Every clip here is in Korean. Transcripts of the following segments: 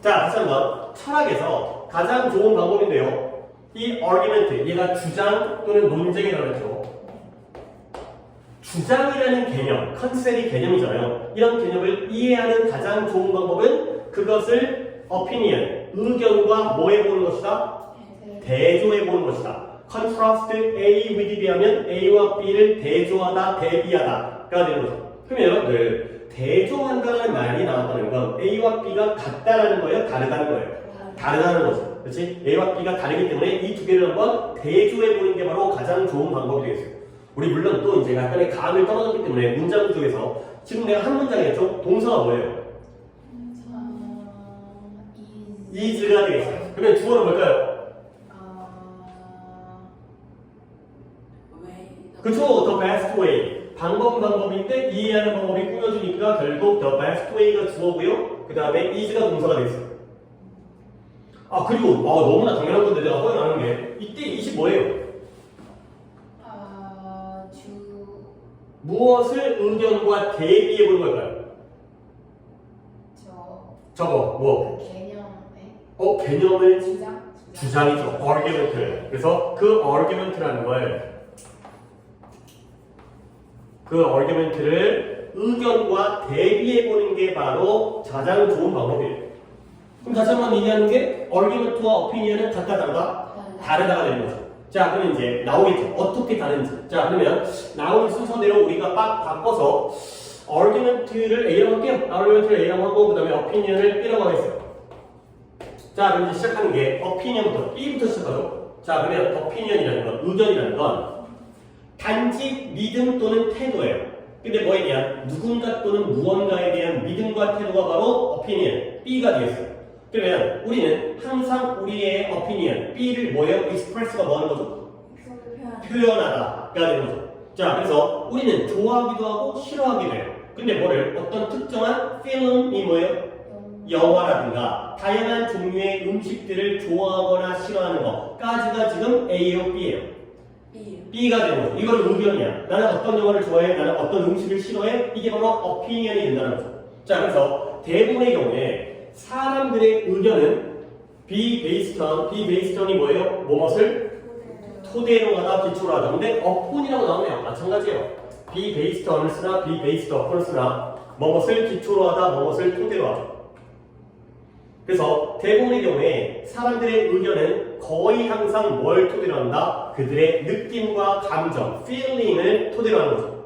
자, 다시 한번 철학에서 가장 좋은 방법인데요. 이 argument, 얘가 주장 또는 논쟁이라고 했죠. 주장이라는 개념, 컨셉이 개념이잖아요. 이런 개념을 이해하는 가장 좋은 방법은 그것을 opinion, 의견과 뭐 해보는 것이다? 대조해보는 것이다. contrast A with B 하면 A와 B를 대조하다, 대비하다가 되는 거죠. 그러면 여러분들 대조한다는 말이 나왔다는 건 A와 B가 같다라는 거예요? 다르다는 거예요? 다르다는 거죠. 그렇지? A와 B가 다르기 때문에 이 두 개를 한번 대조해보는 게 바로 가장 좋은 방법이 되겠어요. 우리 물론 또 이제 약간의 감을 떨어졌기 때문에 문장 구조에서 지금 내가 한 문장에 했죠? 동사가 뭐예요? is가 되겠어요. 그러면 주어는 뭘까요? 그쵸? the best way. 방법인데 이해하는 방법이 꾸며주니까 결국 the best way가 주어고요. 그 다음에 is가 동사가 되겠어요. 아 그리고 너무나 당연한 건데 내가 허용 안 하는 게 이때 is이 뭐예요? 무엇을 의견과 대비해 보는 걸까요? 저거 뭐? 개념을 주장이죠. argument. 그래서 그 argument라는 걸 그 argument를 의견과 대비해 보는 게 바로 가장 좋은 방법이에요. 그럼 다시 한번 얘기하는 게 argument와 opinion은 같다 다르다? 다르다가 되는 거죠. 자, 그러면 이제 나오겠죠. 어떻게 다른지. 자, 그러면 나오는 순서대로 우리가 빡 바꿔서 argument를 A라고 할게요. argument를 A라고 하고 그 다음에 opinion을 B라고 하겠어요. 자, 그럼 이제 시작하는 게 opinion부터 B부터 시작하죠. 자, 그러면 opinion이라는 건, 의견이라는 건 단지 믿음 또는 태도예요. 근데 뭐에 대한? 누군가 또는 무언가에 대한 믿음과 태도가 바로 opinion, B가 되겠어요. 그러면 우리는 항상 우리의 opinion, B를 뭐예요? express가 뭐 하는 거죠? 표현하다가 되는 거죠. 자, 그래서 우리는 좋아하기도 하고 싫어하기도 해요. 근데 뭐를? 어떤 특정한 film이 뭐예요? 영화라든가 다양한 종류의 음식들을 좋아하거나 싫어하는 것까지가 지금 A예요, B예요? B가 되는 거죠. 이걸 의견이야. 나는 어떤 영화를 좋아해, 나는 어떤 음식을 싫어해. 이게 바로 opinion이 된다는 거죠. 자, 그래서 대부분의 경우에 사람들의 의견은 be based on이 뭐예요? 무엇을? 토대로 하다, 기초로 하다. 근데 upon이라고 나오네요. 마찬가지예요. be based on을 쓰나 be based upon을 쓰나 무엇을 기초로 하다, 무엇을 토대로 하다. 그래서 대부분의 경우에 사람들의 의견은 거의 항상 뭘 토대로 한다? 그들의 느낌과 감정, feeling을 토대로 하는 거죠.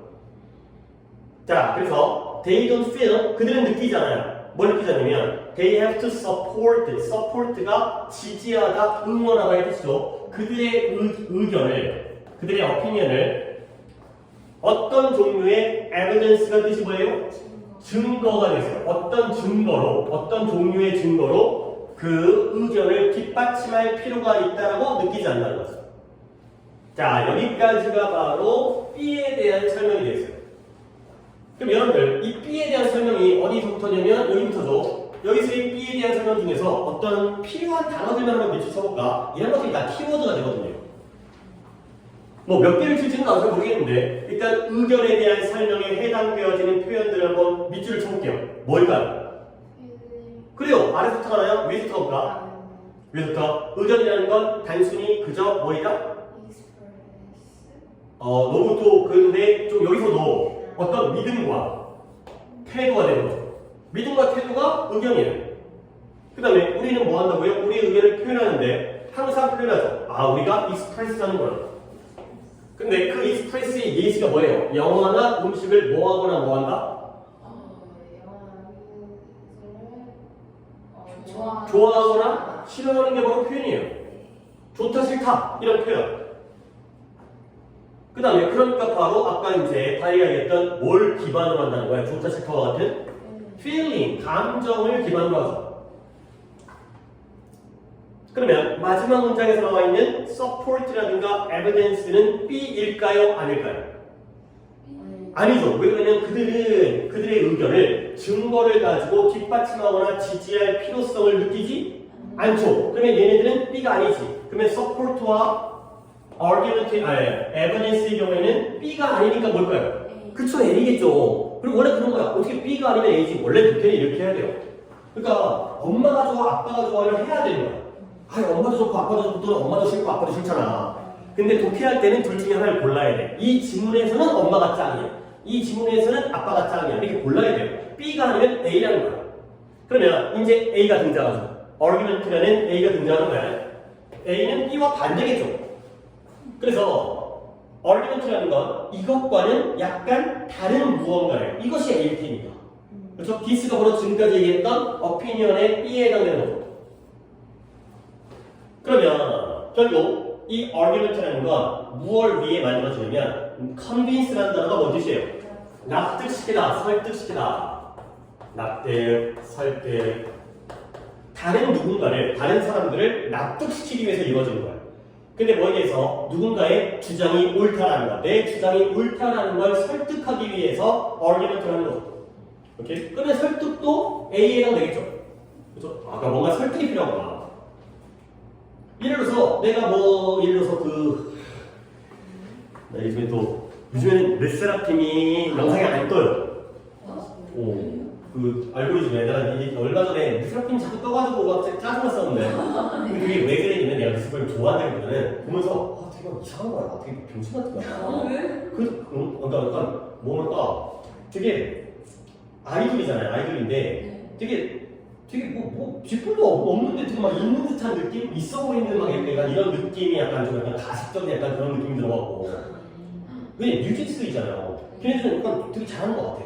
자, 그래서 they don't feel, 그들은 느끼잖아요. 뭘 느끼자냐면 they have to support, support가 지지하다, 응원하다의 뜻이죠. 그들의 의견을, 그들의 opinion을 어떤 종류의 evidence가 뜻이 뭐예요? 증거가 됐어요. 어떤 증거로, 어떤 종류의 증거로 그 의견을 뒷받침할 필요가 있다라고 느끼지 않는다는 거죠. 자, 여기까지가 바로 B에 대한 설명이 되겠어요. 그럼 여러분들, 이 B에 대한 설명이 어디서부터냐면 여기부터죠. 여기서 이 B에 대한 설명 중에서 어떤 필요한 단어들만 한번 밑줄 쳐볼까? 이런 것들이 다 키워드가 되거든요. 뭐 몇 개를 칠지는 나도 모르겠는데 일단 의견에 대한 설명에 해당되어지는 표현들을 한번 밑줄을 쳐볼게요. 뭘까요? 그래요. 아래서부터 가나요? 위에서부터 볼까? 위에서부터. 의견이라는 건 단순히 그저 뭐이다? 너무 또 그런데 좀 여기서도 어떤 믿음과 태도가 되는 거죠. 믿음과 태도가 의견이에요. 그 다음에 우리는 뭐 한다고요? 우리의 의견을 표현하는데 항상 표현하죠. 우리가 express 하는 거예요. 근데 그 express의 예시가 뭐예요? 영화나 음식을 뭐 하거나 뭐 한다? 좋아하거나 싫어하는 게 바로 표현이에요. 좋다 싫다 이런 표현. 그 다음에 그러니까 바로 아까 이제 다이가 얘기했던 뭘 기반으로 한다는 거야? 좋다 싫다와 같은 feeling, 감정을 기반으로 하죠. 그러면 마지막 문장에서 나와 있는 support라든가 evidence는 B일까요? 아닐까요? 아니죠. 왜 그러냐면 그들은 그들의 의견을 증거를 가지고 뒷받침하거나 지지할 필요성을 느끼지 않죠. 그러면 얘네들은 B가 아니지. 그러면 support와 evidence의 경우에는 B가 아니니까 뭘까요? 그쵸, A겠죠. 그리고 원래 그런 거야. 어떻게 B가 아니면 A지? 원래 도표는 이렇게 해야 돼요. 그러니까 엄마가 좋아, 아빠가 좋아를 해야 되는 거야. 아, 엄마도 좋고 아빠도 좋고 또는 엄마도 싫고 아빠도 싫잖아. 근데 독해할 때는 둘 중에 하나를 골라야 돼. 이 지문에서는 엄마가 짱이야. 이 지문에서는 아빠가 짱이야. 이렇게 골라야 돼요. B가 아니면 A라는 거야. 그러면 이제 A가 등장하죠. argument라는 A가 등장하는 거야. A는 B와 반대겠죠. 그래서 argument라는 건 이것과는 약간 다른 무언가예요. 이것이 A일 테니까. 그렇죠? 디스가 바로 지금까지 얘기했던 opinion의 B에 해당되는 거죠. 그러면 결국 이 argument라는 건 무엇 위에 만들어지냐면 convince라는 단어가 뭔 뜻이에요? 납득시키다, 설득시키다. 납득, 설득. 다른 누군가를, 다른 사람들을 납득시키기 위해서 이루어지는 거예요. 근데 뭐에 대해서 누군가의 주장이 옳다라는 거, 내 주장이 옳다라는 걸 설득하기 위해서 argument라는 거죠. 오케이? 그러면 설득도 A에 해당되겠죠? 그렇죠? 아까 뭔가 설득이 필요하구나. 예를 들어서 내가 뭐 예를 들어서 나 요즘에는 르세라핌이 영상이 안 떠요. 알고리즘에 내가 얼마 전에 르세라핌 자꾸 떠가지고 막 짜증났었는데 그게 왜 그랬냐면 내가 르세라핌 좋아한다기보다는 보면서 되게 이상한 거야. 되게 병신 같은 거야. 그러니까 약간 뭐랄까 되게 아이돌이잖아요. 아이돌인데 되게 뭐 쥐뿔도 없는데 되게 막 있는 듯한 느낌? 있어 보이는 막 약간 이런 느낌이 약간 좀 약간 가식적인 약간 그런 느낌이 들어가고 그냥 뉴진스있잖아요. 걔네들은 약간 되게 잘하는 것 같아.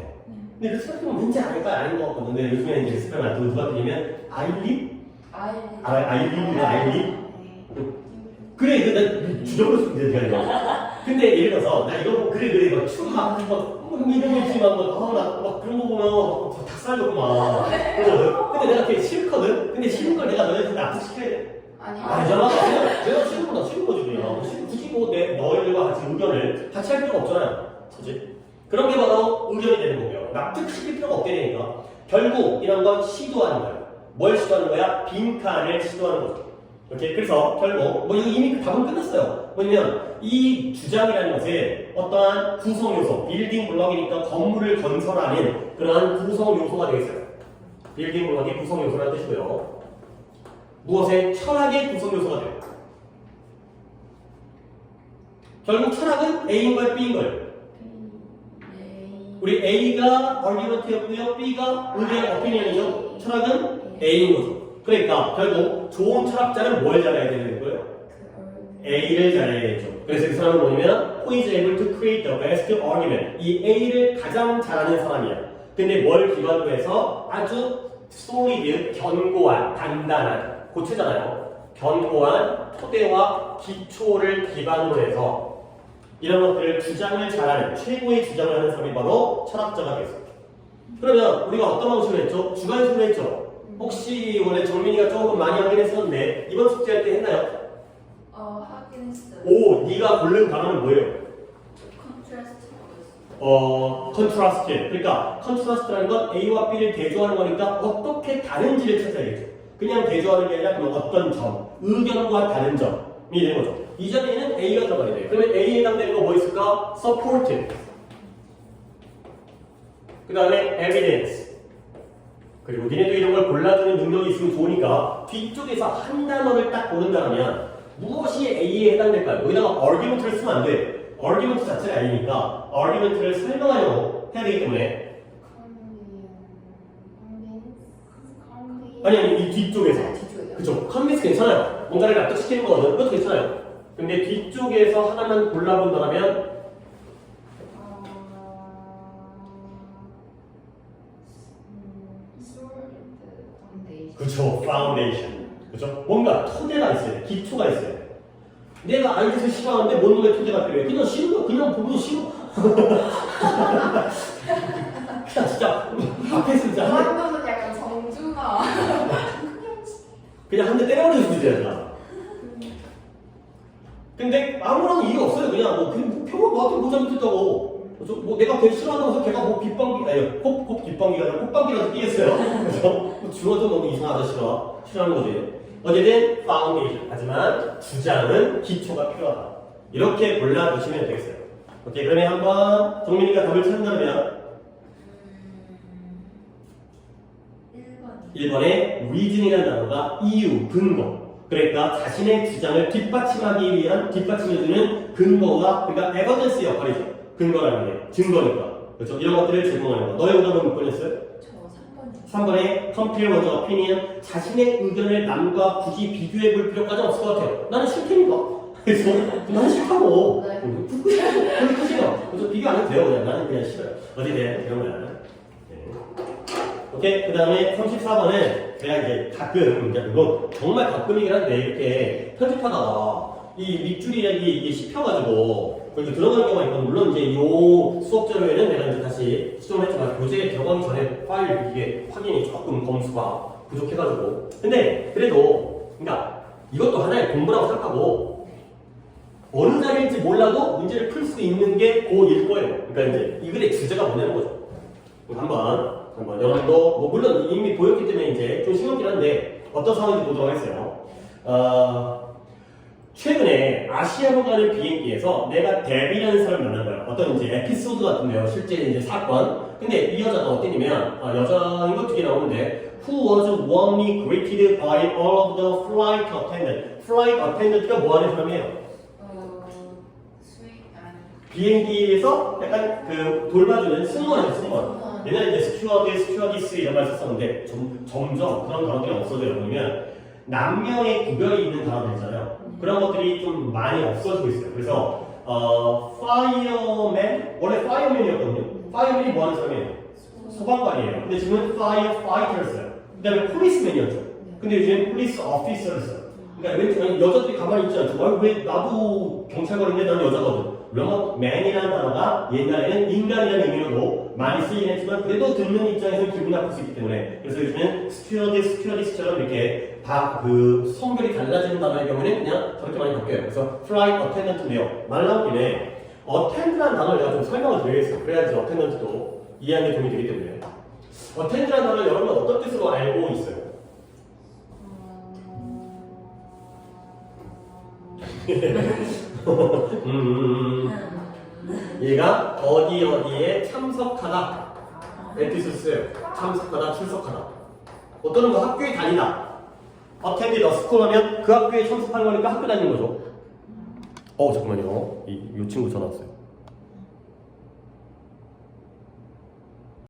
근데 르세라핌은 왠지 알까 아닌 것 같거든. 근데 요즘에 이제 르세라핌 안 뜨고 누가 뜨냐면 아일린? 아일린? 그래, 나 주저로 쓰는데 되게 아니라. 근데 예를 들어서 나 이거 뭐 그래 막 춤 막 이런 거 있지만 막 그런 거 보면 닭살 돋고 그러거든. 근데 내가 그게 싫거든. 근데 싫은 걸 내가 너희한테 납득시켜야 돼. 아니잖아. 내가 싫은 거나 싫은 거지 그냥. 굳이 뭐 너희들과 같이 의견을 같이 할 필요가 없잖아요. 그렇지? 그런 게 바로 의견이 되는 거고요. 납득시킬 필요가 없게 되니까 결국 이런 건 시도하는 거예요. 뭘 시도하는 거야? 빈칸을 시도하는 거죠. 오케이? 그래서 결국 뭐 이미 그 답은 끝났어요. 뭐냐면 이 주장이라는 것은 어떠한 구성 요소, 빌딩 블럭이니까 건물을 건설하는 그러한 구성 요소가 되겠어요. 빌딩 블럭의 구성 요소라는 뜻이고요. 무엇의 철학의 구성 요소가 돼요. 결국 철학은 A인 거예요, B인 거예요. 우리 A가 argument였고요, B가 의견 opinion이죠. 철학은 A인 거죠. 그러니까 결국 좋은 철학자는 뭘 잘해야 되는 거예요? A를 잘해야겠죠. 그래서 이 사람은 뭐냐면 who is able to create the best argument. 이 A를 가장 잘하는 사람이야. 근데 뭘 기반으로 해서 아주 solid, 견고한, 단단한 고체잖아요. 견고한 토대와 기초를 기반으로 해서 이런 것들을 주장을 잘하는 최고의 주장을 하는 사람이 바로 철학자가 되겠습니다. 그러면 우리가 어떤 방식으로 했죠? 주관식으로 했죠? 혹시 원래 정민이가 조금 많이 하긴 했었는데 이번 숙제할 때 했나요? 하긴 했어요. 오, 네가 고른 단어는 뭐예요? 컨트라스트. 그러니까 컨트라스트라는 건 A와 B를 대조하는 거니까 어떻게 다른지를 찾아야겠죠. 그냥 대조하는 게 아니라 그럼 어떤 점, 의견과 다른 점이 되는 거죠. 이 점에는 A가 들어가야 돼요. 그러면 A에 해당되는 거 뭐 있을까? supported. 그 다음에 evidence. 그리고 니네도 이런 걸 골라주는 능력이 있으면 좋으니까 뒤쪽에서 한 단어를 딱 고른다면 무엇이 A에 해당될까요? 여기다가 argument를 쓰면 안 돼. argument 자체가 아니니까 argument를 설명하려고 해야 되기 때문에 아니 이 뒤쪽에서 그쵸? convince 괜찮아요. 뭔가를 납득시키는 거거든. 그것도 괜찮아요. 근데 뒤쪽에서 하나만 골라본다면 그쵸, foundation. 그쵸? 뭔가 토대가 있어야 돼. 기초가 있어야 돼. 내가 아이디어를 싫어하는데 뭔 놈의 토대가 필요해. 그냥 싫은 거, 그냥 보면 싫어. 그냥 진짜, 앞에서 진짜. 완전은 약간 정주가. 그냥 한 대 때려버리는 수도 있잖아. 근데 아무런 이유 없어요. 그냥 평범 너한테 뭐 잘못했다고. 뭐 내가 걔 싫어하면서 걔가 뭐 빗방귀 아니 콧 빗방귀가 아니라 콧방귀라도 끼겠어요. 그래서 주어도 너무 이상하다 싫어하는 거지. 어쨌든 파운데이션. 하지만 주장은 기초가 필요하다. 이렇게 골라주시면 되겠어요. 오케이, 그러면 한번 정민이가 답을 찾는다면 1번. 1번에 reason이라는 단어가 이유, 근거. 그러니까 자신의 주장을 뒷받침하기 위한 뒷받침해주는 근거가 그러니까 에버던스 역할이죠. 근거라는 게 증거니까. 그렇죠? 이런 것들을 제공하는 거. 너의 오답은 몇 번이었어요? 저 3번. 3번에 compare one's opinion. 자신의 의견을 남과 굳이 비교해 볼 필요까지 없을 것 같아요. 나는 싫다니까. 그래서 나는 싫다고. 네. 듣고 싶어. 그렇게 싫어. 그래서 비교 안 해도 돼요. 그냥 나는 그냥 싫어요. 어디 돼? 이런 거야. 네. 오케이. 그 다음에 34번은 제가 이제 가끔, 이거 정말 가끔이긴 한데 이렇게 편집하다가 이 밑줄이라는 게 이게 씹혀가지고 이렇게 들어가는 경우가 있거든. 물론 이제 요 수업 자료에는 내가 이제 다시 시점을 했지만 교재에 들어가기 전에 파일 이게 확인이 조금 검수가 부족해가지고. 근데 그래도 그러니까 이것도 하나의 공부라고 생각하고 어느 자리일지 몰라도 문제를 풀 수 있는 게 고1 거예요. 그러니까 이제 이 글의 주제가 뭐냐는 거죠. 한번 여러분도 뭐 물론 이미 보였기 때문에 이제 좀 싱겁긴 한데 어떤 상황인지 보도록 하겠어요. 최근에 아시아로 가는 비행기에서 내가 데비라는 사람을 만난 거야. 어떤 이제 에피소드 같은데요. 실제 이제 사건. 근데 이 여자가 어땠냐면 여자인 거 두 개 나오는데 Who was warmly greeted by all of the flight attendant. Flight attendant가 뭐 하는 사람이에요? 스윗 아니. 비행기에서 약간 그 돌봐주는 승무원이에요. 승무원. 옛날에 이제 스튜어디스 이런 말 썼었는데 점점 그런 단어들이 없어져요. 왜냐면 남녀의 구별이 있는 단어들 있잖아요. 그런 것들이 좀 많이 없어지고 있어요. 그래서 파이어맨 원래 파이어맨이었거든요. 파이어맨이 뭐 하는 사람이에요? 소방관이에요. 근데 지금은 파이어파이터였어요. 그다음에 폴리스맨이었죠. 근데 요즘엔 폴리스 오피서였어요. 그러니까 왜 여자들이 가만히 있지 않죠? 왜 나도 경찰관인데 나는 여자거든. 물론 man이라는 단어가 옛날에는 인간이라는 의미로도 많이 쓰이긴 했지만 그래도 듣는 입장에서는 기분 나쁠 수 있기 때문에 그래서 요즘은 스튜어디스처럼 이렇게 다 그 성별이 달라지는 단어의 경우에는 그냥 저렇게 많이 바뀌어요. 그래서 flight attendant인데요. 말 나온 김에 attend라는 단어를 내가 좀 설명을 드리겠어요. 그래야지 attendant도 이해하는 데 도움이 되기 때문에 attend라는 단어를 여러분 어떤 뜻으로 알고 있어요? 얘가 어디에 참석하다 뜻을 써요. 참석하다, 출석하다. 어떤 거 학교에 다니다. attend the school 하면 그 학교에 참석하는 거니까 학교 다니는 거죠. 잠깐만요. 이 친구 전화 왔어요.